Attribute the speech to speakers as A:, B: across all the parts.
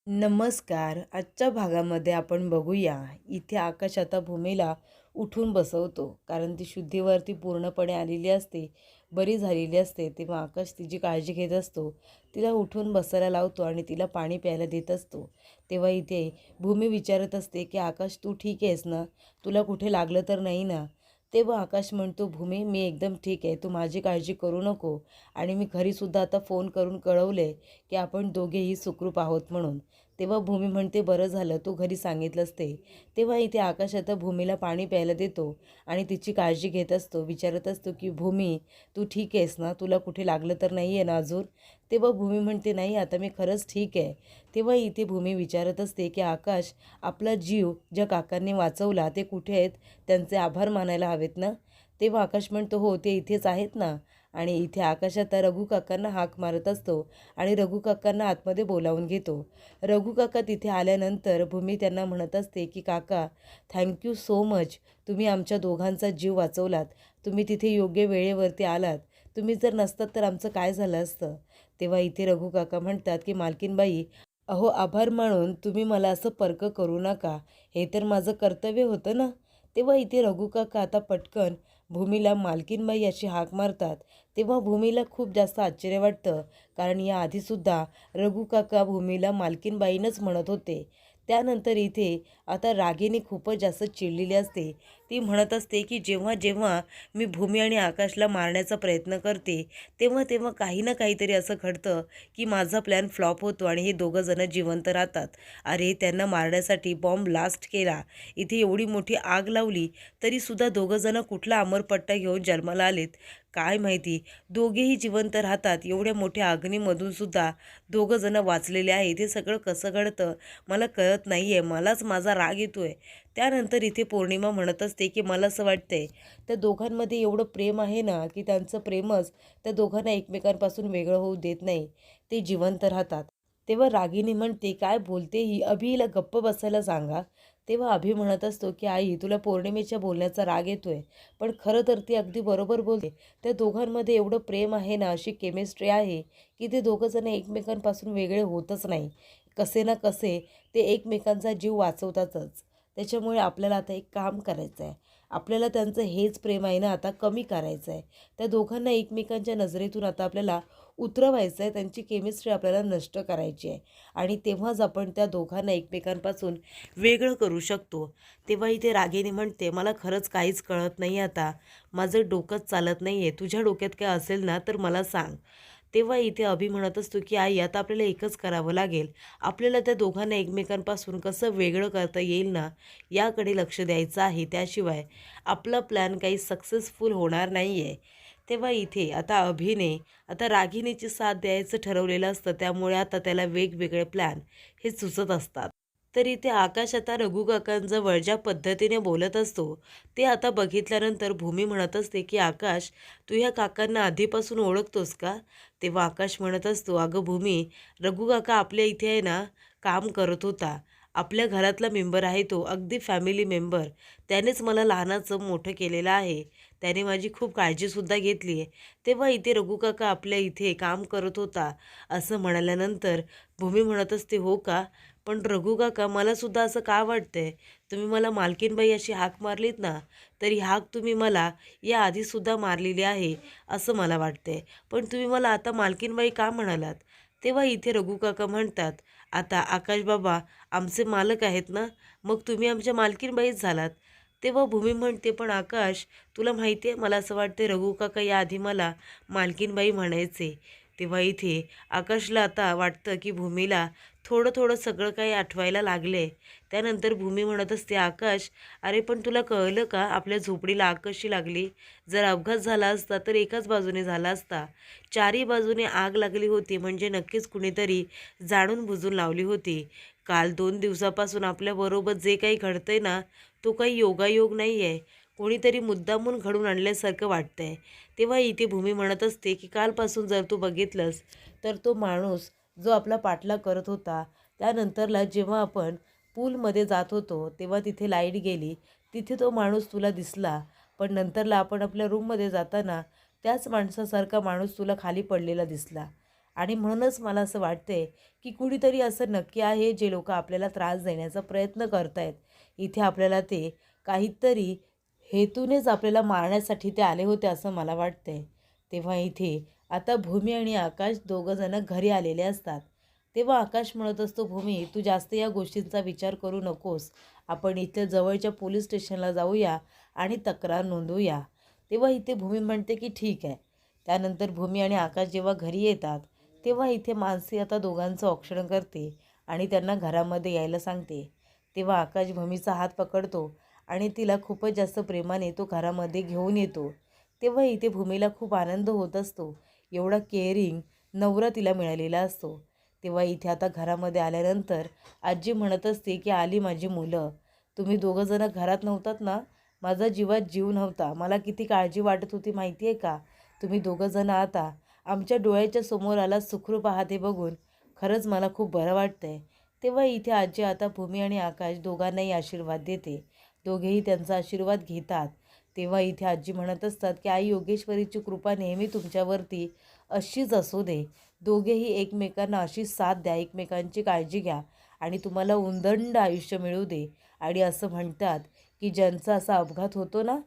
A: नमस्कार. आजच्या भागामध्ये आपण बघूया. इथे आकाश आता भूमीला उठून बसवतो, कारण ती शुद्धीवरती पूर्णपणे आलेली असते, बरी झालेली असते. तेव्हा आकाश तिची काळजी घेत असतो. तिला उठून बसायला लावतो आणि तिला पाणी प्यायला देत असतो. तेव्हा इथे भूमी विचारत असते की आकाश, तू ठीक आहेस ना? तुला कुठे लागलं तर नाही ना? तेव्हा आकाश म्हणतो, भूमी मी एकदम ठीक आहे, तू माझी काळजी करू नको. आणि मी घरीसुद्धा आता फोन करून कळवले की आपण दोघेही सुखरूप आहोत म्हणून. तेव्हा भूमी म्हणते, बरं झालं तू घरी सांगितलंस ते. तेव्हा इथे आकाश आता भूमीला पाणी प्यायला देतो आणि तिची काळजी घेत असतो. विचारत असतो की भूमी, तू ठीक आहेस ना? तुला कुठे लागलं तर नाही आहे ना अजून? तेव्हा भूमी म्हणते, नाही आता मी खरंच ठीक आहे. तेव्हा इथे भूमी विचारत असते की आकाश, आपला जीव ज्या काकांनी वाचवला ते कुठे आहेत? त्यांचे आभार मानायला हवेत ना? तेव्हा आकाश म्हणतो, हो ते इथेच आहेत ना. आणि इथे आकाश आता रघु काकांना हाक मारत असतो आणि रघु काकांना आतमध्ये बोलावून घेतो. रघु काका तिथे आल्यानंतर भूमी त्यांना म्हणत असते की काका, थँक्यू सो मच. तुम्ही आमच्या दोघांचा जीव वाचवलात. तुम्ही तिथे योग्य वेळेवरती आलात. तुम्ही जर नसतात तर आमचं काय झालं असतं? तेव्हा इथे रघु काका म्हणतात की मालकीनबाई, अहो आभार मानून तुम्ही मला असं पर्क करू नका. हे तर माझं कर्तव्य होतं ना. तेव्हा इथे रघु काका आता पटकन भूमीला मालकीनबाई अशी हाक मारतात. तेव्हा भूमीला खूप जास्त आश्चर्य वाटतं, कारण या आधीसुद्धा रघु काका भूमीला मालकीनबाईनंच म्हणत होते. त्यानंतर इथे आता रागिनी खूपच जास्त चिडलेली असते. ती म्हणत असते की जेव्हा जेव्हा मी भूमी आणि आकाशला मारण्याचा प्रयत्न करते, तेव्हा तेव्हा काही ना काहीतरी असं घडतं की माझा प्लॅन फ्लॉप होतो आणि हे दोघं जण जिवंत राहतात. अरे त्यांना मारण्यासाठी बॉम्ब ब्लास्ट केला, इथे एवढी मोठी आग लावली, तरीसुद्धा दोघं जण कुठला अमरपट्टा घेऊन जन्माला आलेत काय माहिती. दोघेही जिवंत राहतात. एवढ्या मोठ्या अग्नीमधून सुद्धा दोघं जण वाचलेले आहेत. हे सगळं कसं घडतं मला कळत नाही आहे. मलाच माझा राग येतो आहे. त्यानंतर इथे पौर्णिमा म्हणत असते की मला असं वाटतंय त्या दोघांमध्ये एवढं प्रेम आहे ना, की त्यांचं प्रेमच त्या दोघांना एकमेकांपासून वेगळं होऊ देत नाही. ते जिवंत राहतात. तेव्हा रागिनी म्हणते, काय बोलते ही? अभिला गप्प बसायला सांगा. तेव्हा अभि म्हणत असतो की आई, तुला पौर्णिमेच्या बोलण्याचा राग येतोय, पण खरं तर ती अगदी बरोबर बोलते. त्या दोघांमध्ये एवढं प्रेम आहे ना, अशी केमिस्ट्री आहे की ते दोघं जण एकमेकांपासून वेगळे होतच नाही. कसे ना कसे ते एकमेकांचा जीव वाचवतातच. त्याच्यामुळे आपल्याला आता एक काम करायचं आहे. आपल्याला त्यांचं हेच प्रेम आहे ना आता कमी करायचं आहे. त्या दोघांना एकमेकांच्या नजरेतून आता आपल्याला उतरवायचं आहे. त्यांची केमिस्ट्री आपल्याला नष्ट करायची आहे आणि तेव्हाच आपण त्या दोघांना एकमेकांपासून वेगळं करू शकतो. तेव्हा इथे रागिनी म्हणते, मला खरंच काहीच कळत नाही आता. माझं डोकंच चालत नाही आहे. तुझ्या डोक्यात काय असेल ना तर मला सांग. तेव्हा इथे अभि म्हणत असतो की आई, आता आपल्याला एकच करावं लागेल. आपल्याला त्या दोघांना एकमेकांपासून कसं वेगळं करता येईल ना, याकडे लक्ष द्यायचं आहे. त्याशिवाय आपला प्लॅन काही सक्सेसफुल होणार नाही आहे. तेव्हा इथे आता अभिने आता रागिनीची साथ द्यायचं ठरवलेलं असतं. त्यामुळे आता त्याला वेगवेगळे प्लॅन हे सुचत असतात. तर इथे आकाश आता रघु काकांजवळ ज्या पद्धतीने बोलत असतो ते आता बघितल्यानंतर भूमी म्हणत असते की आकाश, तू ह्या काकांना आधीपासून ओळखतोस का? तेव्हा आकाश म्हणत असतो, अगं भूमी, रघु काका आपल्या इथे आहे ना काम करत होता. आपल्या घरातला मेंबर आहे तो, अगदी फॅमिली मेंबर. त्यानेच मला लहानाचं मोठं केलेलं आहे. त्याने माझी खूप काळजीसुद्धा घेतली आहे. तेव्हा इथे रघु काका आपल्या इथे काम करत होता असं म्हणाल्यानंतर भूमी म्हणत असते, हो का? पण रघु काका, मलासुद्धा असं का वाटतंय? तुम्ही मला मालकीनबाई अशी हाक मारलीत ना, तर ही हाक तुम्ही मला या आधीसुद्धा मारलेली आहे असं मला वाटतंय. पण तुम्ही मला आता मालकीनबाई का म्हणालात? तेव्हा इथे रघु काका म्हणतात, आता आकाश बाबा आमचे मालक आहेत ना, मग तुम्ही आमच्या मालकीनबाईच झालात. तेव्हा भूमी म्हणते, पण आकाश, तुला माहिती आहे मला असं वाटते रघु काका याआधी मला मालकीनबाई म्हणायचे. तेव्हा इथे आकाशला आता वाटतं की भूमीला थोडं थोडं सगळं काही आठवायला लागले. त्यानंतर भूमी म्हणत असते, आकाश, अरे पण तुला कळलं का आपल्या झोपडीला आग कशी लागली? जर अपघात झाला असता तर एकाच बाजूने झाला असता. चारही बाजूने आग लागली होती, म्हणजे नक्कीच कुणीतरी जाणून बुजून लावली होती. काल 2 दिवसापासून आपल्याबरोबर जे काही घडतंय ना, तो काही योगायोग नाही आहे. कोणीतरी मुद्दामून घडून आणल्यासारखं वाटतंय. तेव्हा इथे भूमी म्हणत असते की कालपासून जर तू बघितलंस तर तो माणूस जो आपला पाठलाग करत होता, त्यानंतरला जेव्हा आपण पूलमध्ये जात होतो तेव्हा तिथे लाईट गेली, तिथे तो माणूस तुला दिसला. पण नंतरला आपण आपल्या रूममध्ये जाताना त्याच माणसासारखा माणूस तुला खाली पडलेला दिसला. आणि म्हणूनच मला असं वाटतंय की कुणीतरी असं नक्की आहे जे लोक आपल्याला त्रास देण्याचा प्रयत्न करत आहेत. इथे आपल्याला ते काहीतरी हेतूनेच आपल्याला मारण्यासाठी ते आले होते असं मला वाटतंय. तेव्हा इथे आता भूमी आणि आकाश दोघंजणं घरी आलेले असतात. तेव्हा आकाश म्हणत असतो, भूमी तू जास्त या गोष्टींचा विचार करू नकोस. आपण इथे जवळच्या पोलीस स्टेशनला जाऊया आणि तक्रार नोंदवूया. तेव्हा इथे भूमी म्हणते की ठीक आहे. त्यानंतर भूमी आणि आकाश जेव्हा घरी येतात तेव्हा इथे मानसी आता दोघांचं औक्षण करते आणि त्यांना घरामध्ये यायला सांगते. तेव्हा आकाश भूमीचा हात पकडतो आणि तिला खूपच जास्त प्रेमाने तो घरामध्ये घेऊन येतो. तेव्हा इथे भूमीला खूप आनंद होत असतो. एवढा केअरिंग नवरा तिला मिळालेला असतो. तेव्हा इथे आता घरामध्ये आल्यानंतर आजी म्हणत असते की आली माझी मुलं. तुम्ही दोघंजणं घरात नव्हतात ना, माझा जीवात जीव नव्हता. मला किती काळजी वाटत होती माहिती आहे का. तुम्ही दोघंजणं आता आमच्या डोळ्याच्या समोर आला सुखरूप आहात हे बघून खरंच मला खूप बरं वाटतंय. तेव्हा इथे आजी आता भूमी आणि आकाश दोघांनाही आशीर्वाद देते. दोघेही त्यांचा आशीर्वाद घेतात. तेव्हा इथे आजी म्हणत असतात की आई योगेश्वरीची कृपा नेहमी तुमच्यावरती अशीच असू दे. दोघेही एकमेकांना अशीच साथ द्या, एकमेकांची काळजी घ्या आणि तुम्हाला उदंड आयुष्य मिळू दे. आणि असं म्हणतात की ज्यांचा असा अपघात होतो ना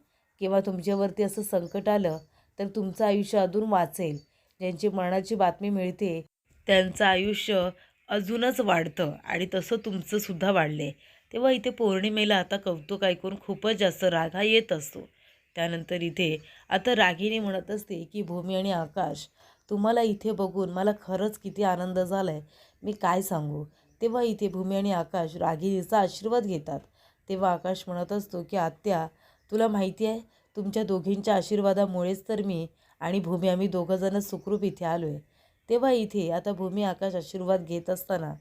A: किंवा तुमच्यावरती असं संकट आलं तर तुमचं आयुष्य अजून वाचेल. ज्यांची मरणाची बातमी मिळते त्यांचं आयुष्य अजूनच वाढतं आणि तसं तुमचंसुद्धा वाढलं आहे. तेव्हा इथे पौर्णिमेला आता कौतुक ऐकून खूपच जास्त राग हा येत असतो. त्यानंतर इथे आता रागिनी म्हणत असते की भूमी आणि आकाश तुम्हाला इथे बघून मला खरंच किती आनंद झाला आहे, मी काय सांगू. तेव्हा इथे भूमी आणि आकाश रागिनीचा आशीर्वाद घेतात. तेव्हा आकाश म्हणत असतो की आत्या तुला माहिती आहे तुमच्या दोघींच्या आशीर्वादामुळेच तर मी आणि भूमी आम्ही दोघंजणं सुखरूप इथे आलो आहे. तेव्हा इथे आता भूमी आकाश आशीर्वाद घेत असताना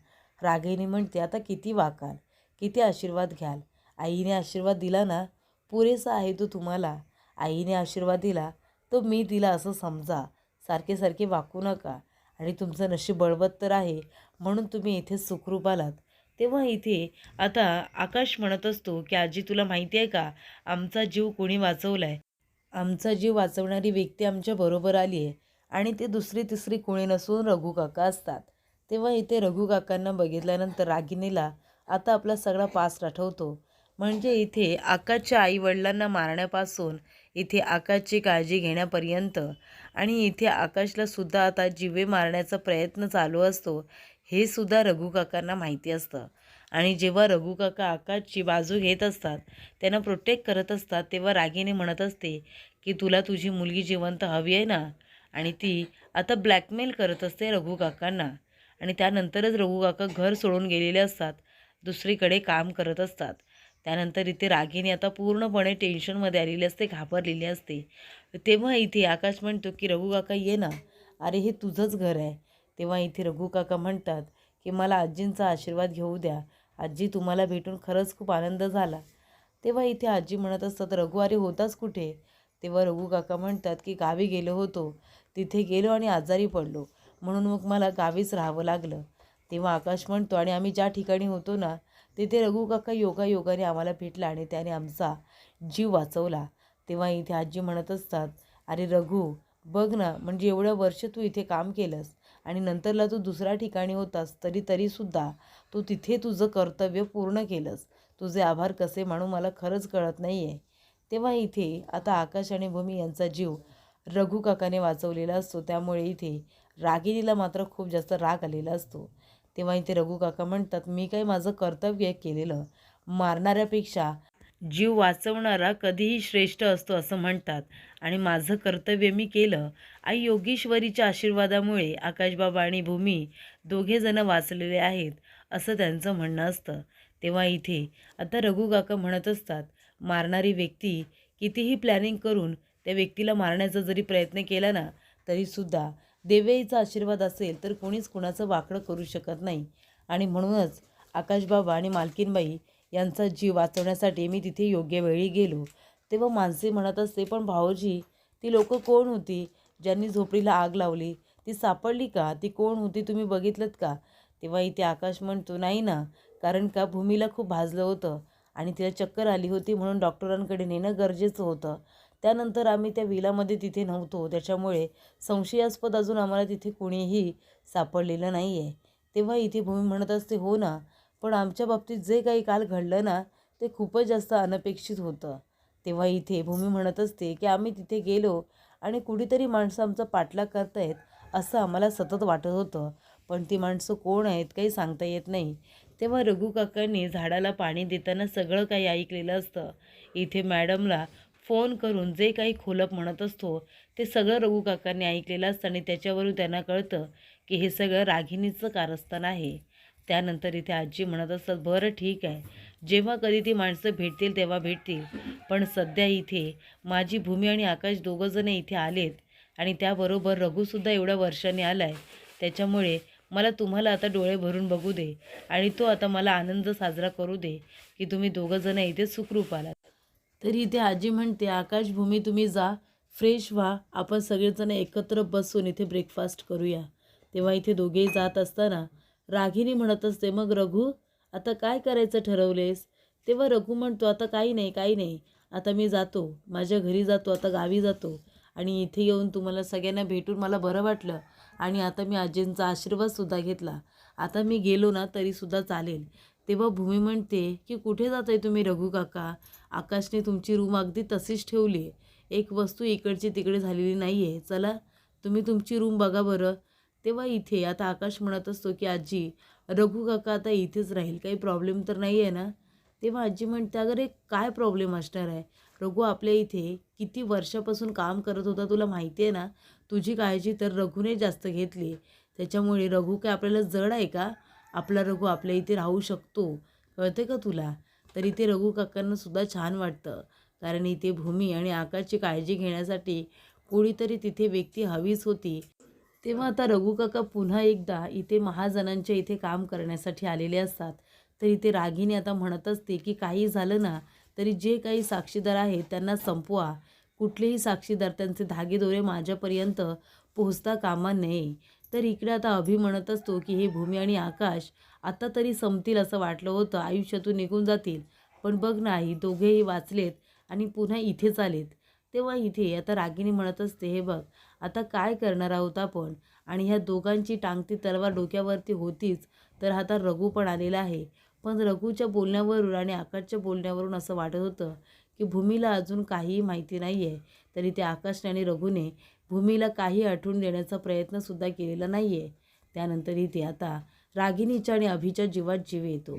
A: रागिनी म्हणते आता किती वाकाल, किती आशीर्वाद घ्याल. आईने आशीर्वाद दिला ना पुरेसा आहे तो तुम्हाला. आईने आशीर्वाद दिला तो मी दिला असं समजा. सारखे सारखे वाकू नका आणि तुमचं नशीब बळवत तर आहे म्हणून तुम्ही इथे सुखरूप आलात. तेव्हा इथे आता आकाश म्हणत असतो की आजी तुला माहिती आहे का आमचा जीव कोणी वाचवला आहे. आमचा जीव वाचवणारी व्यक्ती आमच्या बरोबर आली आहे आणि ते दुसरी तिसरी कोणी नसून रघु काका असतात. तेव्हा इथे रघु काकांना बघितल्यानंतर रागिनीला आता आपला सगळा पास्ट आठवतो. म्हणजे इथे आकाशच्या आईवडिलांना मारण्यापासून इथे आकाशची काळजी घेण्यापर्यंत आणि इथे आकाशला सुद्धा आता जीवे मारण्याचा प्रयत्न चालू असतो हे सुद्धा रघु काकांना माहिती असतं. आणि जेव्हा रघु काका आकाशची बाजू घेत असतात त्यांना प्रोटेक्ट करत असतात तेव्हा रागिनी म्हणत असते की तुला तुझी मुलगी जिवंत हवी आहे ना. आणि ती आता ब्लॅकमेल करत असते रघु काकांना. आणि त्यानंतरच रघु काका घर सोडून गेलेले असतात, दुसरीकडे काम करत असतात. त्यानंतर इथे रागिनी आता पूर्णपणे टेन्शनमध्ये आलेली असते, घाबरलेली असते. तेव्हा इथे आकाश म्हणतो की रघु काका ये ना, अरे हे तुझंच घर आहे. तेव्हा इथे रघु काका म्हणतात की मला आजींचा आशीर्वाद घेऊ द्या. आजी तुम्हाला भेटून खरंच खूप आनंद झाला. तेव्हा इथे आजी म्हणत असतात रघु अरे होताच कुठे. तेव्हा रघु काका म्हणतात की गावी गेलो होतो, तिथे गेलो आणि आजारी पडलो म्हणून मग मला गावीच राहावं लागलं. तेव्हा आकाश म्हणतो आणि आम्ही ज्या ठिकाणी होतो ना तिथे रघु काका योगायोगाने आम्हाला भेटला आणि त्याने आमचा जीव वाचवला. तेव्हा इथे आजी म्हणत असतात अरे रघु बघ ना, म्हणजे एवढं वर्ष तू इथे काम केलंस आणि नंतरला तू दुसऱ्या ठिकाणी होतास तरीसुद्धा तू तिथे तुझं कर्तव्य पूर्ण केलंस. तुझे आभार कसे मानू मला खरंच कळत नाही आहे. तेव्हा इथे आता आकाश आणि भूमी यांचा जीव रघु काकाने वाचवलेला असतो. त्यामुळे इथे रागिनीला मात्र खूप जास्त राग आलेला असतो. तेव्हा इथे रघु काका म्हणतात मी काही माझं कर्तव्य केलेलं, मारणाऱ्यापेक्षा जीव वाचवणारा कधीही श्रेष्ठ असतो असं म्हणतात आणि माझं कर्तव्य मी केलं. आई योगेश्वरीच्या आशीर्वादामुळे आकाशबाबा आणि भूमी दोघेजणं वाचलेले आहेत असं त्यांचं म्हणणं असतं. तेव्हा इथे आता रघु काका म्हणत असतात मारणारी व्यक्ती कितीही प्लॅनिंग करून त्या व्यक्तीला मारण्याचा जरी प्रयत्न केला ना तरीसुद्धा देवीचा आशीर्वाद असेल तर कोणीच कुणाचं वाकडं करू शकत नाही. आणि म्हणूनच आकाशबाबा आणि मालकीनबाई यांचा जीव वाचवण्यासाठी मी तिथे योग्य वेळी गेलो. तेव्हा मानसी म्हणत असते पण भाऊजी ती लोकं कोण होती ज्यांनी झोपडीला आग लावली, ती सापडली का, ती कोण होती तुम्ही बघितलंत का. तेव्हा इथे आकाश म्हणतो नाही ना, कारण का भूमीला खूप भाजलं होतं आणि तिला चक्कर आली होती म्हणून डॉक्टरांकडे नेणं गरजेचं होतं. त्यानंतर आम्ही त्या विलामध्ये तिथे नव्हतो, त्याच्यामुळे संशयास्पद अजून आम्हाला तिथे कोणीही सापडलेलं नाही आहे. तेव्हा इथे भूमी म्हणत असते, हो ना, पण आमच्या बाबतीत जे काही काल घडलं ना ते खूपच जास्त अनपेक्षित होतं. तेव्हा इथे भूमी म्हणत असते की आम्ही तिथे गेलो आणि कुणीतरी माणसं आमचा पाठलाग करतायत असं आम्हाला सतत वाटत होतं, पण ती माणसं कोण आहेत काही सांगता येत नाही. तेव्हा रघु काकांनी झाडाला पाणी देताना सगळं काही ऐकलेलं असतं. इथे मॅडमला फोन करून जे काही खोलप म्हणत असतो ते सगळं रघु काकांनी ऐकलेलं असतं आणि त्याच्यावरून त्यांना कळतं की हे सगळं रागिणीचं कारस्थान आहे. त्यानंतर इथे आजी म्हणत असतात, बरं ठीक आहे, जेव्हा कधी ती माणसं भेटतील तेव्हा भेटतील, पण सध्या इथे माझी भूमी आणि आकाश दोघंजण इथे आलेत आणि त्याबरोबर रघुसुद्धा एवढ्या वर्षांनी आला आहे. त्याच्यामुळे मला तुम्हाला आता डोळे भरून बघू दे आणि तो आता मला आनंद साजरा करू दे की तुम्ही दोघंजण इथे सुखरूप आलात. तरी इथे आजी म्हणते, आकाश भूमी तुम्ही जा, फ्रेश व्हा, आपण सगळेजण एकत्र बसून इथे ब्रेकफास्ट करूया. तेव्हा इथे दोघेही जात असताना रागिनी म्हणत असते, मग रघु आता काय करायचं ठरवलेस? तेव्हा रघु म्हणतो, आता काही नाही काही नाही, आता मी जातो, माझ्या घरी जातो, आता गावी जातो आणि इथे येऊन तुम्हाला सगळ्यांना भेटून मला बरं वाटलं आणि आता मी आजींचा आशीर्वादसुद्धा घेतला. आता मी गेलो ना तरीसुद्धा चालेल. तेव्हा भूमी म्हणते की कुठे जात आहे तुम्ही रघु काका? आकाशने तुमची रूम अगदी तशीच ठेवली आहे, एक वस्तू इकडची तिकडे झालेली नाही आहे, चला तुम्ही तुमची रूम बघा बरं. तेव्हा इथे आता आकाश म्हणत असतो की आजी रघु काका आता इथेच राहील, काही प्रॉब्लेम तर नाही आहे ना? तेव्हा आजी म्हणते, अगं रे काय प्रॉब्लेम असणार आहे, रघु आपल्या इथे किती वर्षापासून काम करत होता तुला माहिती आहे ना. तुझी काळजी तर रघुने जास्त घेतली, त्याच्यामुळे रघु काय आपल्याला जड आहे का? आपला रघु आपल्या इथे राहू शकतो, कळते का तुला? तर इथे रघु काकांना सुद्धा छान वाटतं, कारण इथे भूमी आणि आकाशची काळजी घेण्यासाठी कोणीतरी तिथे व्यक्ती हवीच होती. तेव्हा आता रघु काका पुन्हा एकदा इथे महाजनांच्या इथे काम करण्यासाठी आलेले असतात. तर इथे रागिनी आता म्हणत असते की काही झालं ना तरी जे काही साक्षीदार आहेत त्यांना संपवा, कुठलेही साक्षीदार त्यांचे धागेदोरे माझ्यापर्यंत पोहोचता कामा नये. तर इकडे आता अभि म्हणत असतो की हे भूमी आणि आकाश आता तरी संपतील असं वाटलं होतं, आयुष्यातून निघून जातील, पण बघ ना ही दोघेही वाचलेत आणि पुन्हा इथेच आलेत. तेव्हा इथे आता रागिनी म्हणत असते, हे बघ आता काय करणार आहोत आपण, आणि ह्या दोघांची टांगती तलवार डोक्यावरती होतीच, तर आता रघु पण आलेला आहे. पण रघुच्या बोलण्यावरून आणि आकाशच्या बोलण्यावरून असं वाटत होतं की भूमीला अजून काहीही माहिती नाही आहे. तरी ते आकाशने आणि रघुने भूमीला काही आठवून देण्याचा प्रयत्नसुद्धा केलेला नाही आहे. त्यानंतर इथे आता रागिनीच्या आणि अभिच्या जीवात जीव येतो.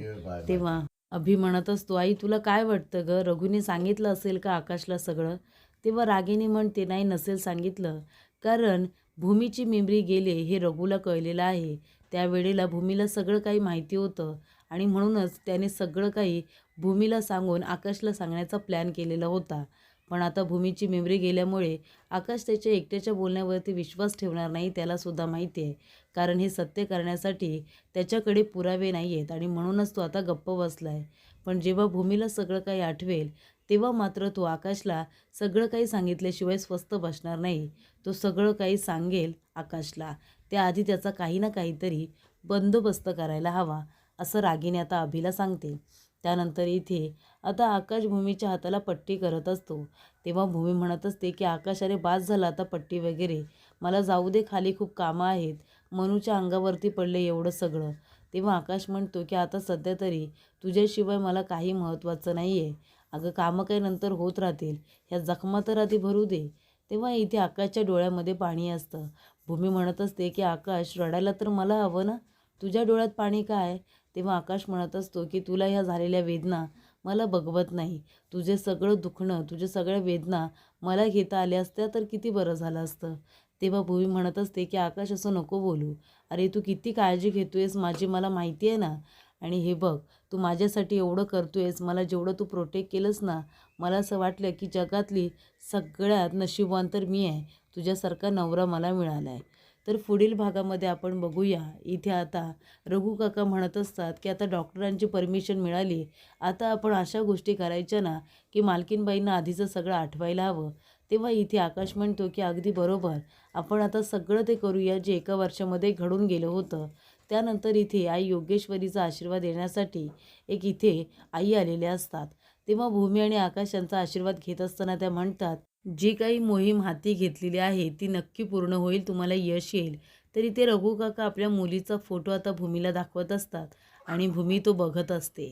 A: तेव्हा अभि म्हणत असतो, आई तुला काय वाटतं गं, रघुने सांगितलं असेल का आकाशला सगळं? तेव्हा रागिनी म्हणते, नाही नसेल सांगितलं, कारण भूमीची मेमरी गेले हे रघुला कळलेलं आहे. त्यावेळेला भूमीला सगळं काही माहिती होतं आणि म्हणूनच त्याने सगळं काही भूमीला सांगून आकाशला सांगण्याचा प्लॅन केलेला होता. पण आता भूमीची मेमरी गेल्यामुळे आकाश त्याच्या एकट्याच्या बोलण्यावरती विश्वास ठेवणार नाही, त्यालासुद्धा माहिती आहे, कारण हे सत्य करण्यासाठी त्याच्याकडे पुरावे नाही आहेत आणि म्हणूनच तो आता गप्प बसला आहे. पण जेव्हा भूमीला सगळं काही आठवेल तेव्हा मात्र तो आकाशला सगळं काही सांगितल्याशिवाय स्वस्थ बसणार नाही. तो सगळं काही सांगेल आकाशला, त्याआधी त्याचा काही ना काहीतरी बंदोबस्त करायला हवा, असं रागिनी आता अभिला सांगते. त्यानंतर इथे आता आकाश भूमीच्या हाताला पट्टी करत असतो. तेव्हा भूमी म्हणत असते की आकाश अरे बास झालं आता पट्टी वगैरे, मला जाऊ दे, खाली खूप कामं आहेत, मनूच्या अंगावरती पडले एवढं सगळं. तेव्हा आकाश म्हणतो की आता सध्या तरी तुझ्याशिवाय मला काही महत्त्वाचं नाही आहे, अगं कामं काही नंतर होत राहतील, ह्या जखमा तर आधी भरू दे. तेव्हा इथे आकाशच्या डोळ्यामध्ये पाणी असतं. भूमी म्हणत असते की आकाश रडायला तर मला हवं ना, तुझ्या डोळ्यात पाणी काय? तेव्हा आकाश म्हणत असतो की तुला ह्या झालेल्या वेदना मला बघवत नाही, तुझे सगळं दुखणं, तुझ्या सगळ्या वेदना मला घेता आल्या असत्या तर किती बरं झालं असतं. तेव्हा भूमी म्हणत असते की आकाश असं नको बोलू, अरे तू किती काळजी घेतोयस माझी मला माहिती आहे ना, आणि हे बघ तू माझ्यासाठी एवढं करतोयस, मला जेवढं तू प्रोटेक्ट केलंस ना, मला असं वाटलं की जगातली सगळ्यात नशीबवान तर मी आहे, तुझ्यासारखा नवरा मला मिळाला आहे. तर पुढील भागामध्ये आपण बघूया. इथे आता रघु काका म्हणत असतात की आता डॉक्टरांची परमिशन मिळाली, आता आपण अशा गोष्टी करायच्या ना की मालकीनबाईंना आधीचं सगळं आठवायला हवं. तेव्हा इथे आकाश म्हणतो की अगदी बरोबर, आपण आता सगळं ते करूया जे एका वर्षामध्ये घडून गेलं होतं. त्यानंतर इथे आई योगेश्वरीचा आशीर्वाद देण्यासाठी एक इथे आई आलेल्या असतात. तेव्हा भूमी आणि आकाश यांचा आशीर्वाद घेत असताना त्या म्हणतात, जी काही मोहीम हाती घेतलेली आहे ती नक्की पूर्ण होईल, तुम्हाला यश येईल. तर इथे रघु काका आपल्या मुलीचा फोटो आता भूमीला दाखवत असतात आणि भूमी तो बघत असते.